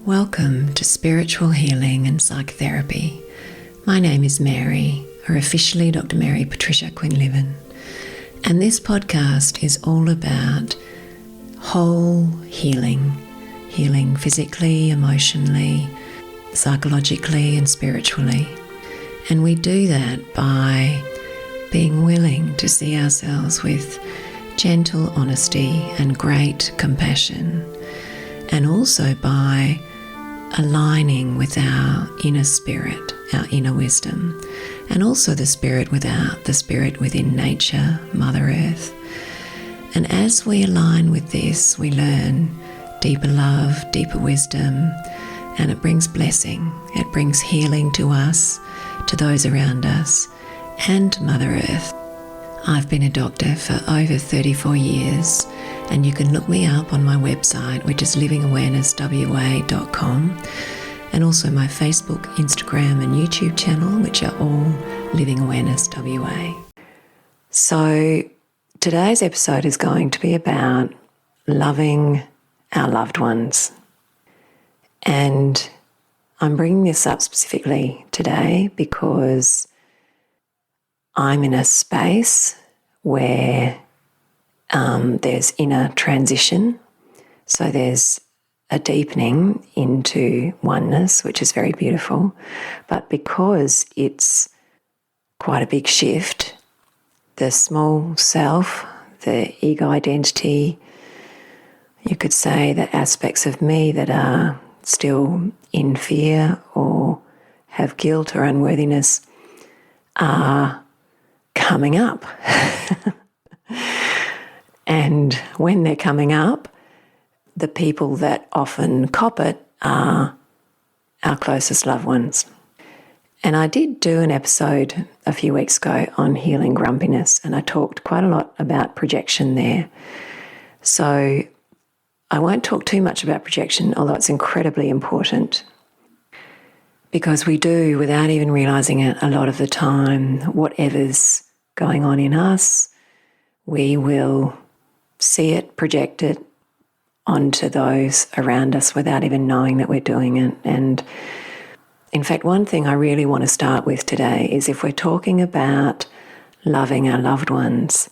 Welcome to Spiritual Healing and Psychotherapy. My name is Mary, or officially Dr. Mary Patricia Quinlivan, and this podcast is all about whole healing physically, emotionally, psychologically and spiritually. And we do that by being willing to see ourselves with gentle honesty and great compassion, and also by aligning with our inner spirit, our inner wisdom, and also the spirit within nature, Mother Earth. And as we align with this, we learn deeper love, deeper wisdom, and it brings blessing. It brings healing to us, to those around us, and Mother Earth. I've been a doctor for over 34 years, and you can look me up on my website, which is livingawarenesswa.com, and also my Facebook, Instagram and YouTube channel, which are all Living Awareness WA. So today's episode is going to be about loving our loved ones. And I'm bringing this up specifically today because I'm in a space where there's inner transition. So there's a deepening into oneness, which is very beautiful. But because it's quite a big shift, the small self, the ego identity, you could say the aspects of me that are still in fear or have guilt or unworthiness are coming up. And when they're coming up, the people that often cop it are our closest loved ones. And I did do an episode a few weeks ago on healing grumpiness, and I talked quite a lot about projection there. So I won't talk too much about projection, although it's incredibly important, because we do, without even realising it a lot of the time, whatever's going on in us, we will see it, project it onto those around us without even knowing that we're doing it. And in fact, one thing I really want to start with today is if we're talking about loving our loved ones,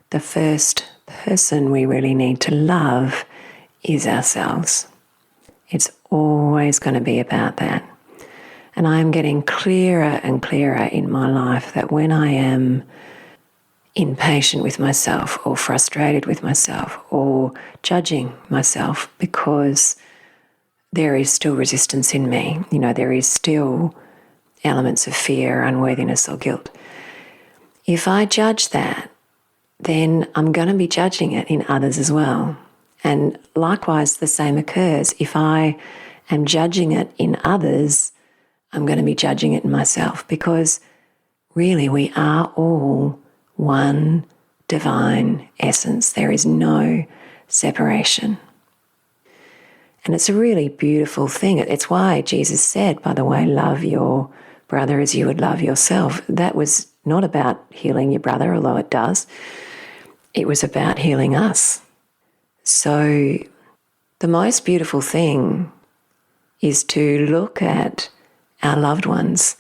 the first person we really need to love is ourselves. It's always going to be about that. And I am getting clearer and clearer in my life that when I am impatient with myself or frustrated with myself or judging myself because there is still resistance in me, there is still elements of fear, unworthiness or guilt. If I judge that, then I'm going to be judging it in others as well. And likewise, the same occurs. If I am judging it in others, I'm going to be judging it in myself, because really we are all one divine essence. There is no separation. And it's a really beautiful thing. It's why Jesus said, by the way, love your brother as you would love yourself. That was not about healing your brother, although it does. It was about healing us. So the most beautiful thing is to look at our loved ones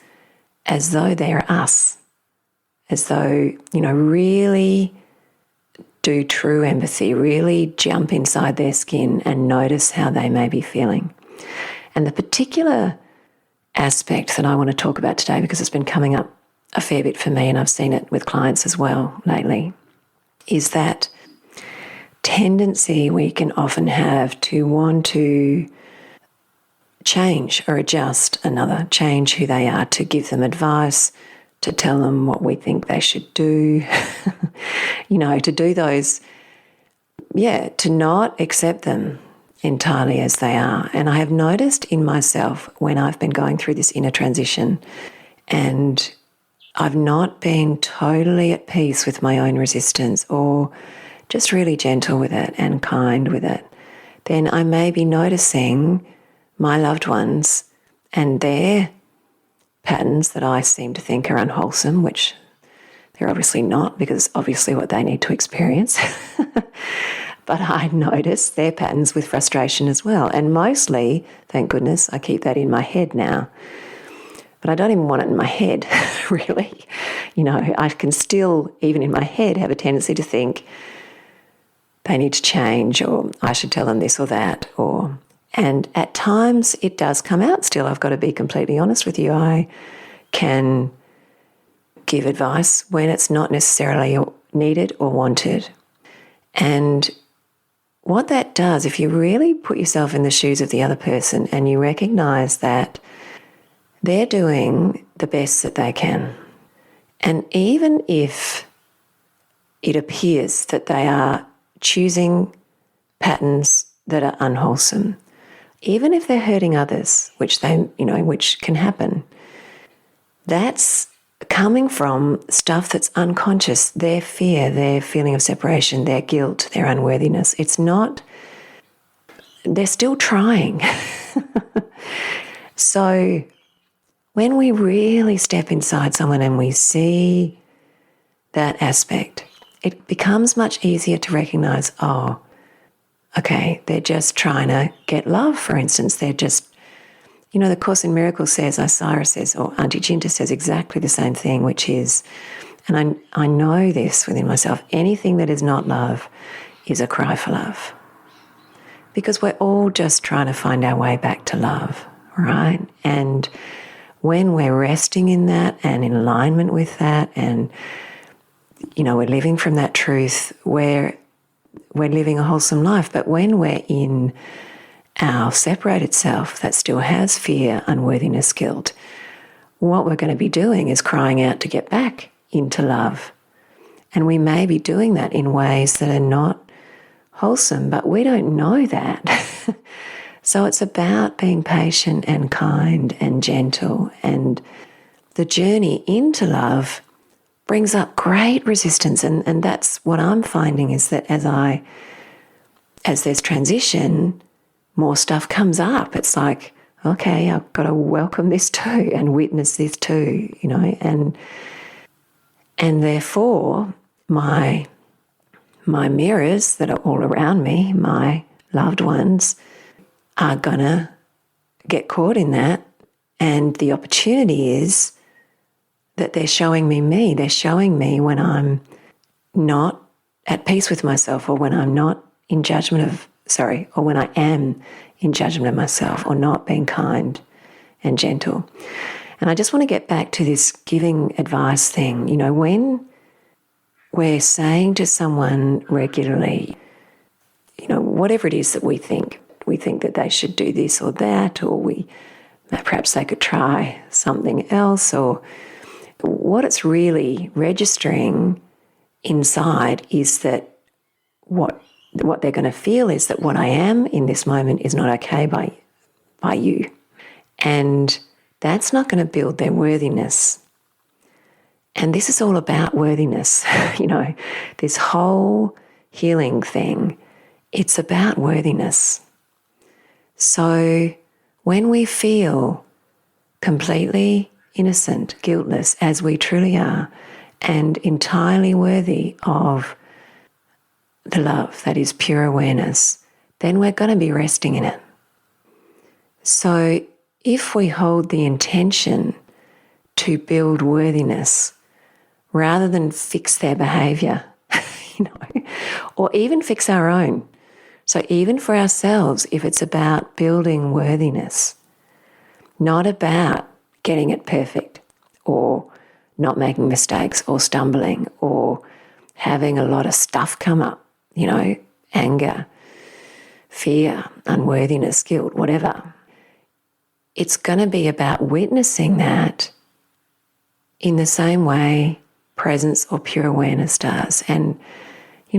as though they're us. As though, really do true empathy, really jump inside their skin and notice how they may be feeling. And the particular aspect that I want to talk about today, because it's been coming up a fair bit for me and I've seen it with clients as well lately, is that tendency we can often have to want to change or adjust another, change who they are, to give them advice, to tell them what we think they should do, to do those, to not accept them entirely as they are. And I have noticed in myself when I've been going through this inner transition and I've not been totally at peace with my own resistance or just really gentle with it and kind with it, then I may be noticing my loved ones and their patterns that I seem to think are unwholesome, which they're obviously not, because it's obviously what they need to experience. but I notice their patterns with frustration as well. And mostly, thank goodness, I keep that in my head now. But I don't even want it in my head, really. I can still, even in my head, have a tendency to think they need to change, or I should tell them this or that, and at times it does come out still. I've got to be completely honest with you. I can give advice when it's not necessarily needed or wanted. And what that does, if you really put yourself in the shoes of the other person and you recognise that they're doing the best that they can, and even if it appears that they are choosing patterns that are unwholesome, even if they're hurting others, which can happen, that's coming from stuff that's unconscious, their fear, their feeling of separation, their guilt, their unworthiness. It's not, they're still trying. So when we really step inside someone and we see that aspect, it becomes much easier to recognize, oh, okay, they're just trying to get love, for instance. They're just, the Course in Miracles says, Isira says, or Auntie Jinta says exactly the same thing, which is, and I know this within myself, anything that is not love is a cry for love. Because we're all just trying to find our way back to love, right? And when we're resting in that and in alignment with that, and, we're living from that truth, we're living a wholesome life. But when we're in our separated self that still has fear, unworthiness, guilt, what we're going to be doing is crying out to get back into love. And we may be doing that in ways that are not wholesome, but we don't know that. So it's about being patient and kind and gentle. And the journey into love brings up great resistance. And that's what I'm finding, is that as there's transition, more stuff comes up. It's like, okay, I've got to welcome this too and witness this too, and therefore my mirrors that are all around me, my loved ones, are going to get caught in that. And the opportunity is that they're showing me. They're showing me when I'm not at peace with myself, or when I'm not in judgment or when I am in judgment of myself, or not being kind and gentle. And I just want to get back to this giving advice thing. When we're saying to someone regularly, whatever it is that we think that they should do this or that, or perhaps they could try something else, or what it's really registering inside is that what they're going to feel is that what I am in this moment is not okay by you. And that's not going to build their worthiness. And this is all about worthiness. This whole healing thing, it's about worthiness. So when we feel completely innocent, guiltless, as we truly are, and entirely worthy of the love that is pure awareness, then we're going to be resting in it. So if we hold the intention to build worthiness rather than fix their behaviour, or even fix our own. So even for ourselves, if it's about building worthiness, not about getting it perfect, or not making mistakes, or stumbling, or having a lot of stuff come up, anger, fear, unworthiness, guilt, whatever. It's going to be about witnessing that in the same way presence or pure awareness does. And,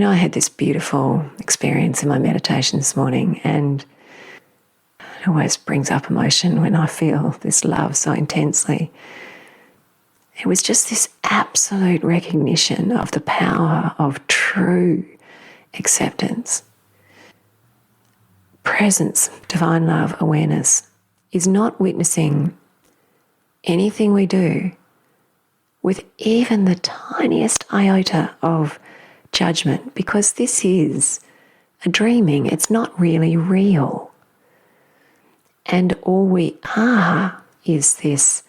I had this beautiful experience in my meditation this morning, and it always brings up emotion when I feel this love so intensely. It was just this absolute recognition of the power of true acceptance. Presence, divine love, awareness is not witnessing anything we do with even the tiniest iota of judgment, because this is a dreaming. It's not really real. And all we are is this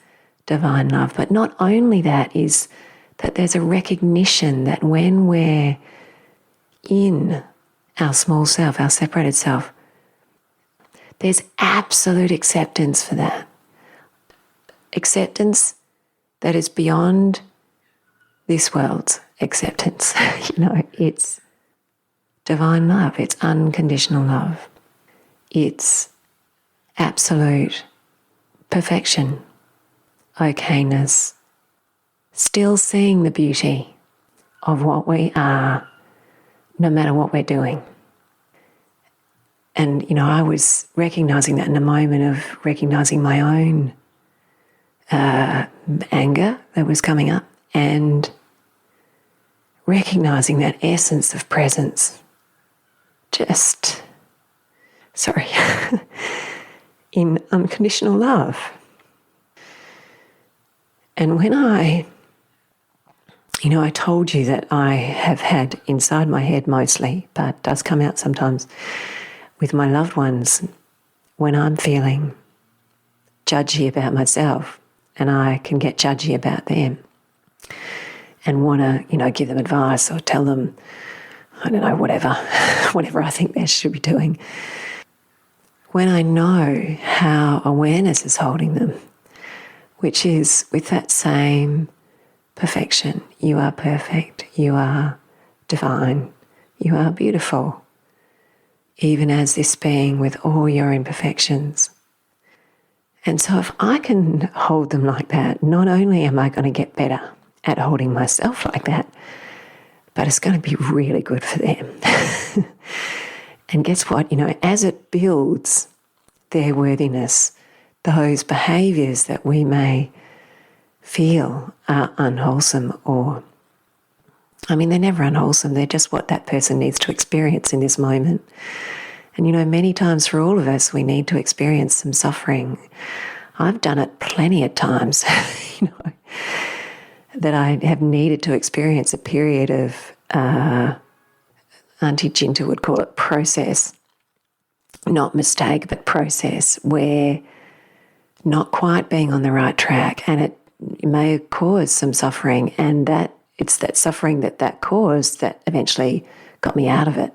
divine love. But not only that, is that there's a recognition that when we're in our small self, our separated self, there's absolute acceptance for that. Acceptance that is beyond this world's acceptance. It's divine love. It's unconditional love. It's absolute perfection, okayness, still seeing the beauty of what we are, no matter what we're doing. And, I was recognizing that in a moment of recognizing my own anger that was coming up and recognizing that essence of presence, in unconditional love. And when I told you that I have had inside my head mostly, but does come out sometimes with my loved ones when I'm feeling judgy about myself and I can get judgy about them and want to, give them advice or tell them, I don't know, whatever I think they should be doing. When I know how awareness is holding them, which is with that same perfection. You are perfect. You are divine. You are beautiful. Even as this being with all your imperfections. And so if I can hold them like that, not only am I going to get better at holding myself like that, but it's going to be really good for them. And guess what? As it builds their worthiness, those behaviours that we may feel are unwholesome they're never unwholesome. They're just what that person needs to experience in this moment. And, many times for all of us, we need to experience some suffering. I've done it plenty of times, that I have needed to experience a period of, Auntie Ginta would call it process, not mistake, but process, where not quite being on the right track, and it may cause some suffering, and that it's that suffering that caused that eventually got me out of it.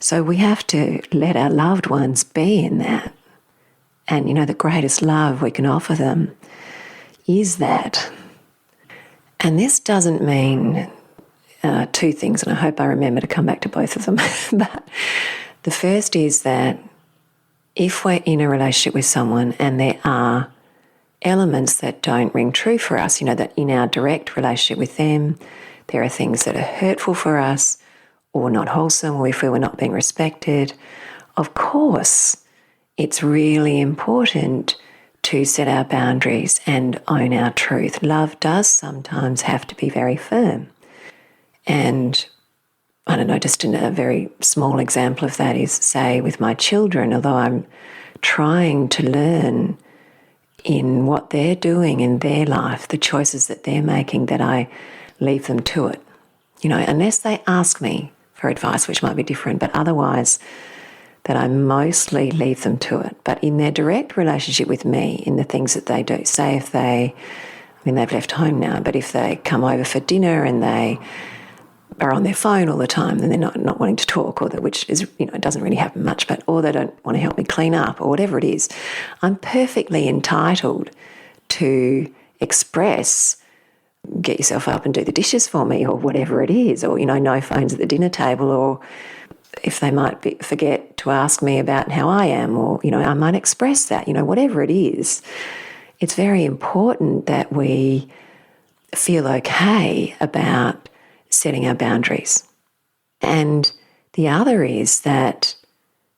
So we have to let our loved ones be in that. And, the greatest love we can offer them is that. And this doesn't mean two things, and I hope I remember to come back to both of them. But the first is that if we're in a relationship with someone and there are elements that don't ring true for us, that in our direct relationship with them, there are things that are hurtful for us or not wholesome, or if we were not being respected, of course, it's really important to set our boundaries and own our truth. Love does sometimes have to be very firm. And I don't know, just a very small example of that is, say, with my children, although I'm trying to learn in what they're doing in their life, the choices that they're making, that I leave them to it. Unless they ask me for advice, which might be different, but otherwise that I mostly leave them to it. But in their direct relationship with me, in the things that they do, say if they've left home now, but if they come over for dinner and they are on their phone all the time, then they're not wanting to talk, or which is, it doesn't really happen much, or they don't want to help me clean up, or whatever it is, I'm perfectly entitled to express, get yourself up and do the dishes for me, or whatever it is, or, no phones at the dinner table, or if they might forget to ask me about how I am, or, I might express that, whatever it is. It's very important that we feel okay about setting our boundaries. And the other is that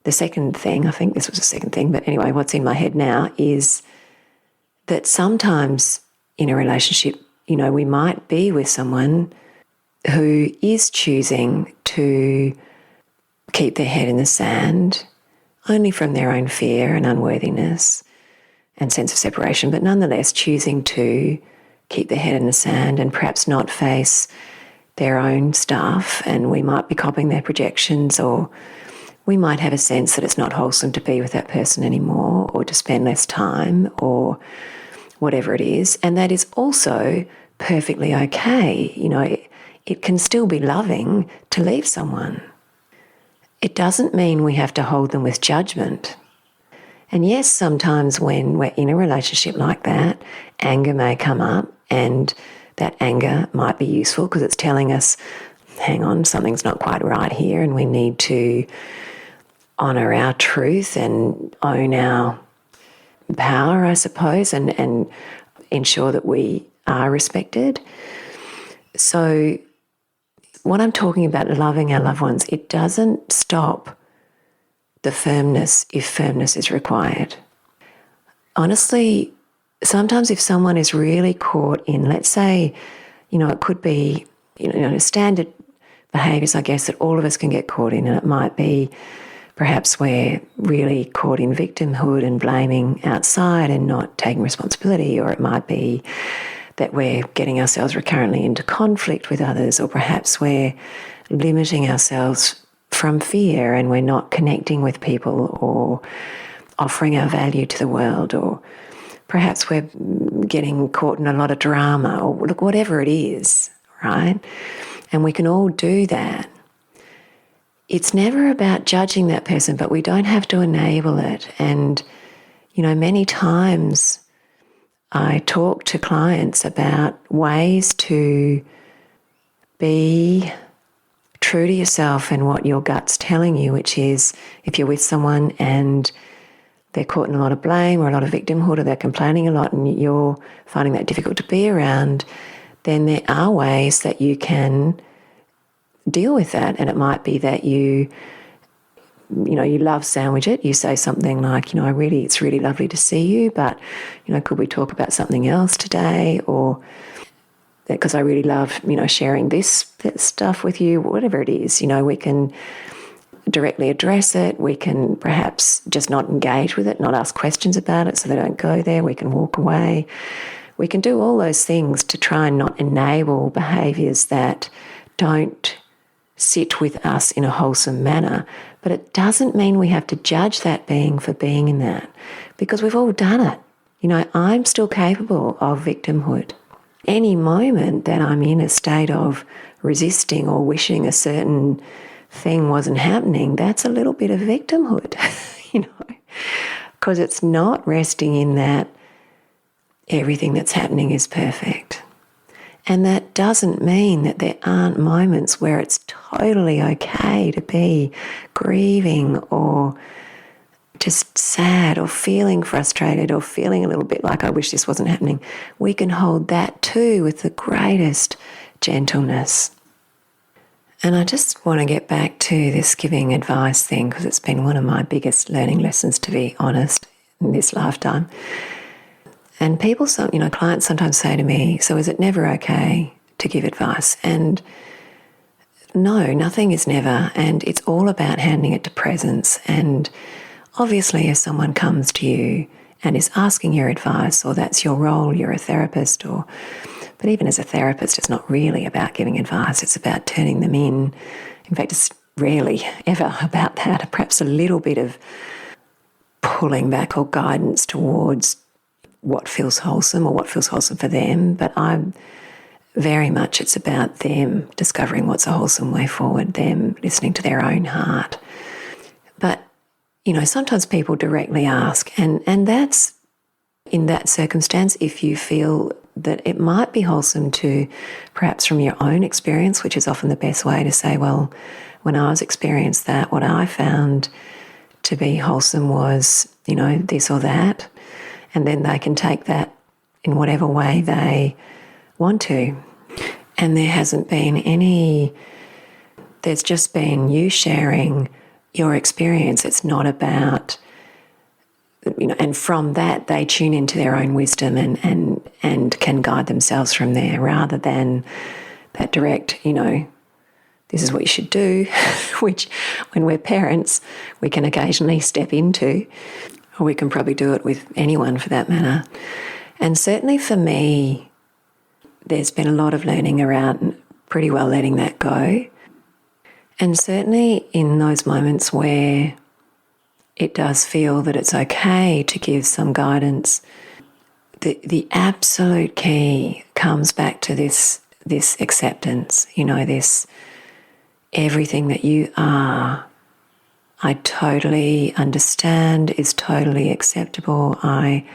the second thing, I think this was the second thing, but anyway, what's in my head now is that sometimes in a relationship, we might be with someone who is choosing to keep their head in the sand, only from their own fear and unworthiness and sense of separation, but nonetheless choosing to keep their head in the sand and perhaps not face their own stuff, and we might be copying their projections or we might have a sense that it's not wholesome to be with that person anymore, or to spend less time, or whatever it is. And that is also perfectly okay. It can still be loving to leave someone. It doesn't mean we have to hold them with judgment. And yes, sometimes when we're in a relationship like that, anger may come up, and that anger might be useful because it's telling us, hang on, something's not quite right here, and we need to honour our truth and own our power, I suppose, and ensure that we are respected. So what I'm talking about, loving our loved ones, it doesn't stop the firmness if firmness is required. Honestly, sometimes if someone is really caught in, let's say, it could be, standard behaviours, I guess, that all of us can get caught in, and it might be perhaps we're really caught in victimhood and blaming outside and not taking responsibility, or it might be that we're getting ourselves recurrently into conflict with others, or perhaps we're limiting ourselves from fear and we're not connecting with people or offering our value to the world, or perhaps we're getting caught in a lot of drama, or look, whatever it is, right? And we can all do that. It's never about judging that person, but we don't have to enable it. And, many times I talk to clients about ways to be true to yourself and what your gut's telling you, which is if you're with someone and they're caught in a lot of blame or a lot of victimhood, or they're complaining a lot and you're finding that difficult to be around, then there are ways that you can deal with that. And it might be that you love sandwich it. You say something like, it's really lovely to see you, but, could we talk about something else today? Or because I really love, sharing this stuff with you, whatever it is, we can directly address it. We can perhaps just not engage with it, not ask questions about it so they don't go there. We can walk away. We can do all those things to try and not enable behaviours that don't sit with us in a wholesome manner. But it doesn't mean we have to judge that being for being in that, because we've all done it. I'm still capable of victimhood. Any moment that I'm in a state of resisting or wishing a certain thing wasn't happening, that's a little bit of victimhood, because it's not resting in that everything that's happening is perfect. And that doesn't mean that there aren't moments where it's totally okay to be grieving or just sad or feeling frustrated or feeling a little bit like, I wish this wasn't happening. We can hold that too with the greatest gentleness. And I just want to get back to this giving advice thing, because it's been one of my biggest learning lessons, to be honest, in this lifetime. And people, clients sometimes say to me, so is it never okay to give advice? And no, nothing is never. And it's all about handing it to presence. And obviously, if someone comes to you and is asking your advice, or that's your role, you're a therapist, but even as a therapist, it's not really about giving advice. It's about turning them in. In fact, it's rarely ever about that. Perhaps a little bit of pulling back or guidance towards what feels wholesome or what feels wholesome for them. But it's about them discovering what's a wholesome way forward, them listening to their own heart. But, sometimes people directly ask, and that's, in that circumstance, if you feel that it might be wholesome to, perhaps from your own experience, which is often the best way to say, well, when I was experienced that, what I found to be wholesome was, this or that. And then they can take that in whatever way they want to. And there hasn't been there's just been you sharing your experience. It's not about, and from that they tune into their own wisdom and can guide themselves from there, rather than that direct, this is what you should do, which when we're parents, we can occasionally step into, or we can probably do it with anyone for that matter. And certainly for me, there's been a lot of learning around pretty well letting that go. And certainly in those moments where it does feel that it's okay to give some guidance, the absolute key comes back to this acceptance, this everything that you are, I totally understand, is totally acceptable. I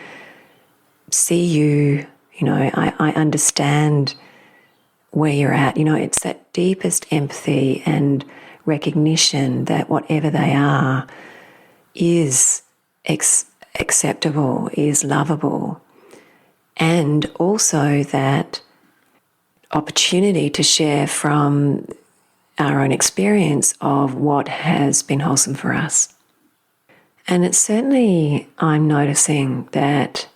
see you, I understand where you're at. It's that deepest empathy and recognition that whatever they are is acceptable, is lovable. And also that opportunity to share from our own experience of what has been wholesome for us. And it's certainly, I'm noticing that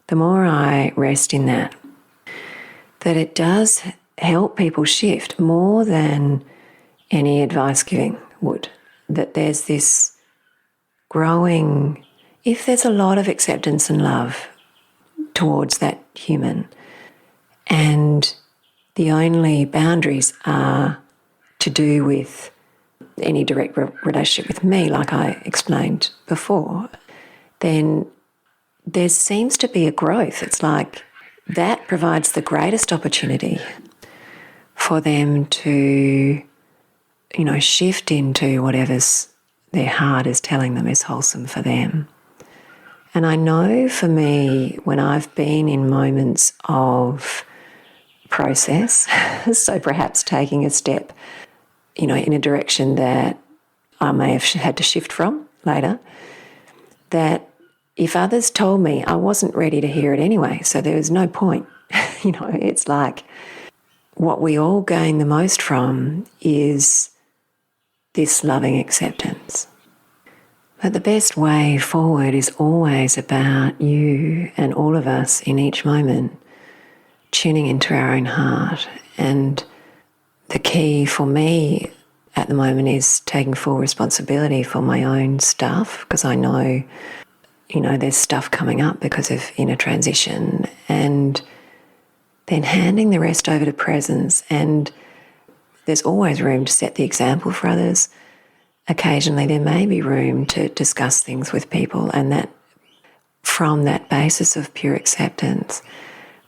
the more I rest in that it does help people shift more than any advice giving would. That there's this growing, if there's a lot of acceptance and love towards that human, and the only boundaries are to do with any direct relationship with me, like I explained before, then there seems to be a growth. It's like that provides the greatest opportunity for them to, shift into whatever's their heart is telling them is wholesome for them. And I know for me, when I've been in moments of process, so perhaps taking a step, in a direction that I may have had to shift from later, that if others told me, I wasn't ready to hear it anyway, so there was no point. It's like what we all gain the most from is this loving acceptance. But the best way forward is always about you and all of us in each moment tuning into our own heart. And the key for me at the moment is taking full responsibility for my own stuff, because I know, there's stuff coming up because of inner transition, and then handing the rest over to presence. And there's always room to set the example for others. Occasionally there may be room to discuss things with people, and that from that basis of pure acceptance.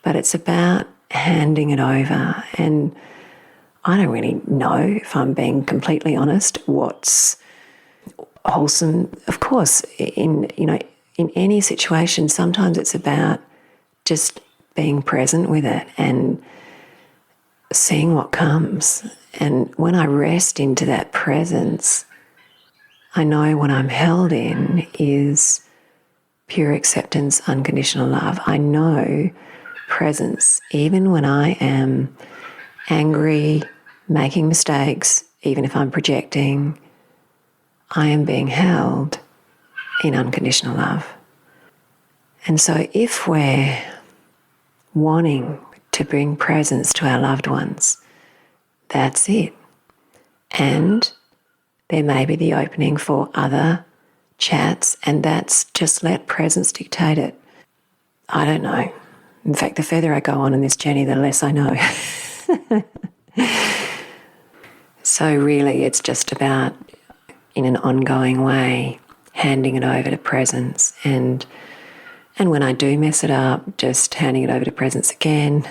But it's about handing it over. And I don't really know, if I'm being completely honest, what's wholesome. Of course, in any situation, sometimes it's about just being present with it and seeing what comes. And when I rest into that presence, I know what I'm held in is pure acceptance, unconditional love. I know presence, even when I am angry, making mistakes, even if I'm projecting, I am being held in unconditional love. And so if we're wanting to bring presence to our loved ones, that's it. And there may be the opening for other chats, and that's just let presence dictate it. I don't know. In fact, the further I go on in this journey, the less I know. So really, it's just about, in an ongoing way, handing it over to presence. And when I do mess it up, just handing it over to presence again,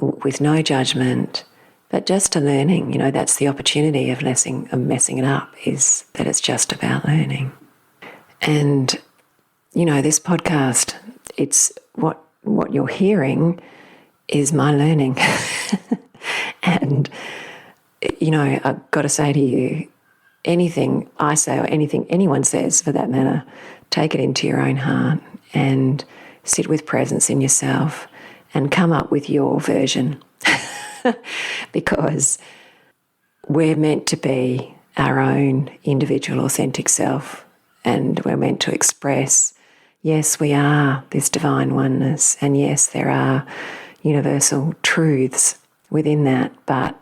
with no judgment, but just a learning. That's the opportunity of messing it up, is that it's just about learning. And, this podcast, it's what you're hearing is my learning. And, I've got to say to you, anything I say or anything anyone says for that matter, take it into your own heart and sit with presence in yourself and come up with your version. Because we're meant to be our own individual authentic self, and we're meant to express, yes, we are this divine oneness, and yes, there are universal truths within that, but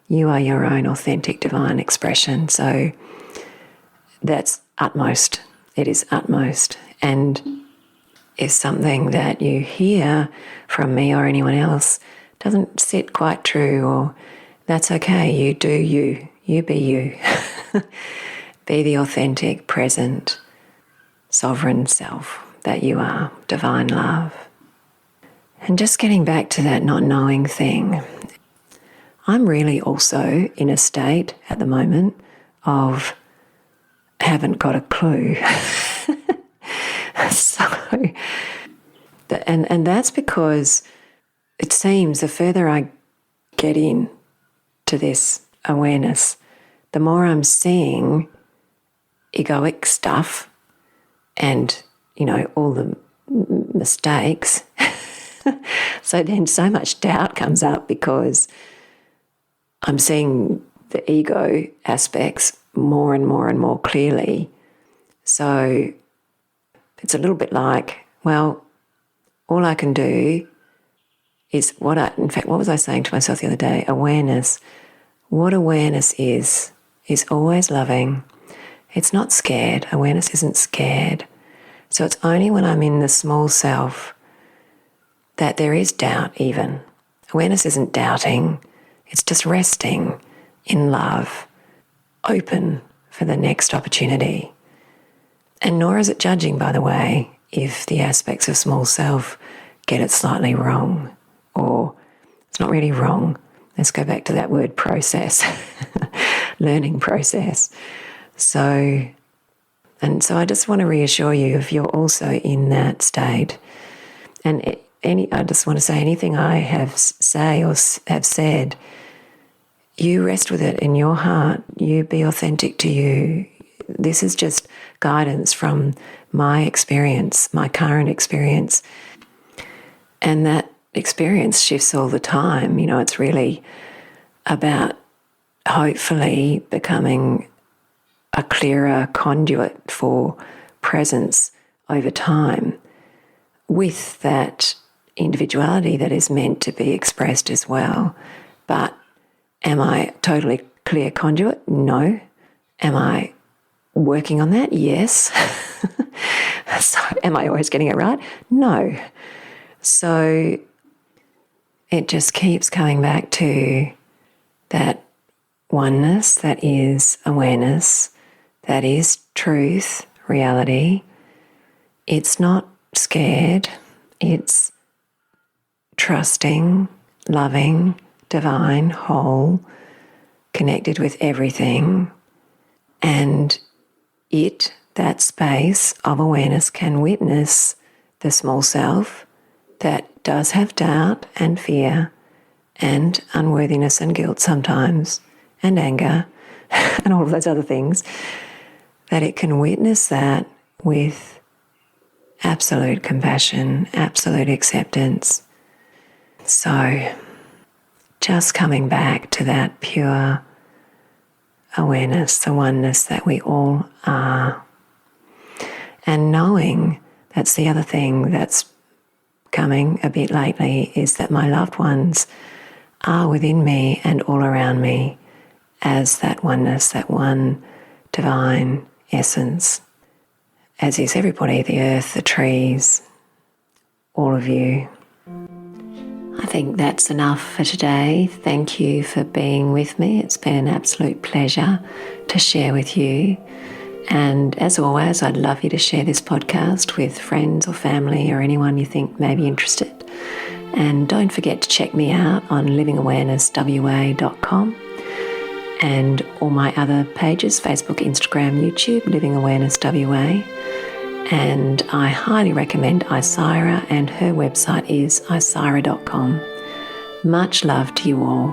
you are your own authentic divine expression. So that's utmost. It is utmost. And if something that you hear from me or anyone else doesn't sit quite true, or That's okay. You do you. You be you. Be the authentic, present, sovereign self that you are, divine love. And just getting back to that not knowing thing, I'm really also in a state at the moment of haven't got a clue. So, and that's because it seems the further I get in to this awareness, the more I'm seeing egoic stuff and, all the mistakes. So then so much doubt comes up because I'm seeing the ego aspects more and more and more clearly. So it's a little bit like, well, all I can do is what was I saying to myself the other day? Awareness. What awareness is always loving. It's not scared. Awareness isn't scared. So it's only when I'm in the small self that there is doubt even. Awareness isn't doubting. It's just resting in love, open for the next opportunity. And nor is it judging, by the way, if the aspects of small self get it slightly wrong, or it's not really wrong. Let's go back to that word process, learning process. So I just want to reassure you if you're also in that state, and I just want to say anything I have said, you rest with it in your heart. You be authentic to you. This is just guidance from my experience, my current experience. And that experience shifts all the time. It's really about hopefully becoming a clearer conduit for presence over time with that individuality that is meant to be expressed as well. But am I totally clear conduit? No. Am I working on that? Yes. So am I always getting it right? No. So it just keeps coming back to that oneness, that is awareness, that is truth, reality. It's not scared. It's trusting, loving, divine, whole, connected with everything. And that space of awareness can witness the small self that does have doubt and fear and unworthiness and guilt sometimes, and anger and all of those other things, that it can witness that with absolute compassion, absolute acceptance. So just coming back to that pure awareness, the oneness that we all are. And knowing, that's the other thing that's coming a bit lately, is that my loved ones are within me and all around me as that oneness, that one divine essence, as is everybody, the earth, the trees, all of you. I think that's enough for today. Thank you for being with me. It's been an absolute pleasure to share with you. And as always, I'd love you to share this podcast with friends or family or anyone you think may be interested. And don't forget to check me out on livingawarenesswa.com and all my other pages, Facebook, Instagram, YouTube, Living Awareness WA. And I highly recommend Isira, and her website is isira.com. Much love to you all.